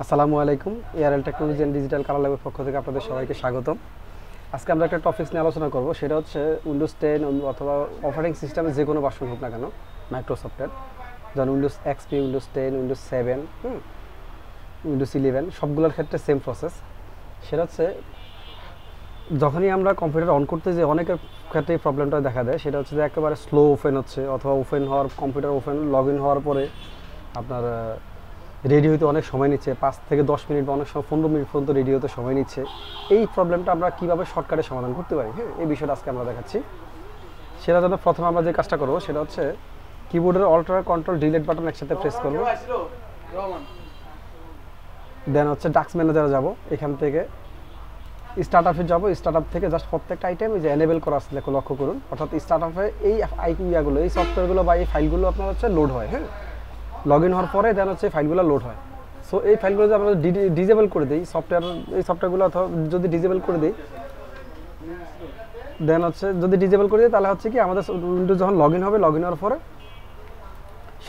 আসসালামু আলাইকুম। এআরএল technology and digital colour ল্যাবের পক্ষ থেকে আপনাদের সবাইকে স্বাগতম। আজকে আমরা একটা টপিকস নিয়ে আলোচনা করব, সেটা হচ্ছে উইন্ডোজ 10 অথবা অপারেটিং সিস্টেমে যে কোনো ভার্সন হোক না কেন মাইক্রোসফটের, যেমন Windows XP, Windows 10, Windows 7, Windows 11 সবগুলোর ক্ষেত্রে সেম প্রসেস। সেটা হচ্ছে যখনই আমরা কম্পিউটার অন করতে যে অনেকের ক্ষেত্রে এই প্রবলেমটা দেখা দেয়, সেটা হচ্ছে যে একেবারে স্লো ওপেন হচ্ছে, অথবা ওপেন হওয়ার কম্পিউটার লগ ইন হওয়ার পরে আপনার রেডি হতে অনেক সময় নিচ্ছে, 5 থেকে 10 মিনিট বা অনেক সময় 15 মিনিট পর্যন্ত রেডি হতে সময় নিচ্ছে। এই প্রবলেমটা আমরা কীভাবে শর্টকাটে সমাধান করতে পারি, এই বিষয়টা আজকে আমরা দেখাচ্ছি। সেটার জন্য প্রথমে আমরা যে কাজটা করবো সেটা হচ্ছে কিবোর্ডের অল্টার কন্ট্রোল ডিলিট বাটন একসাথে প্রেস করবো। দেন হচ্ছে টাস্ক ম্যানেজারে যাব, এখান থেকে স্টার্ট আপে যাবো। স্টার্ট আপ থেকে জাস্ট প্রত্যেকটা আইটেম যে এনেবল করা আসলে লক্ষ্য করুন, অর্থাৎ স্টার্ট আপে এই ইয়াগুলো, এই সফটওয়্যারগুলো বা এই ফাইলগুলো আপনার হচ্ছে লোড হয়। লগ ইন হওয়ার পরে দেন হচ্ছে ফাইলগুলো লোড হয়। সো এই ফাইলগুলো যদি আমরা ডিজেবল করে দিই, এই সফটওয়্যারগুলো অথবা যদি ডিজেবল করে দিই, দেন হচ্ছে যদি ডিজেবল করে দিই তাহলে হচ্ছে কি আমাদের উইন্ডোজ যখন লগ ইন হবে, লগ ইন হওয়ার পরে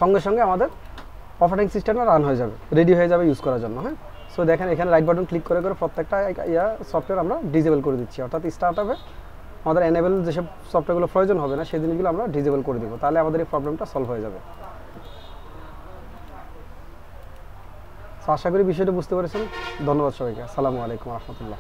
সঙ্গে সঙ্গে আমাদের অপারেটিং সিস্টেমটা রান হয়ে যাবে, রেডি হয়ে যাবে ইউজ করার জন্য। সো দেখেন এখানে রাইট বাটন ক্লিক করে করে প্রত্যেকটা সফটওয়্যার আমরা ডিজেবল করে দিচ্ছি, অর্থাৎ স্টার্ট আপে আমাদের এনেবল যেসব সফটওয়্যারগুলো প্রয়োজন হবে না সেই জিনিসগুলো আমরা ডিজেবল করে দিব, তাহলে আমাদের এই প্রবলেমটা সলভ হয়ে যাবে। আশা করি বিষয়টা বুঝতে পেরেছেন। ধন্যবাদ সবাইকে। আসসালামু আলাইকুম রহমতুল্লাহ।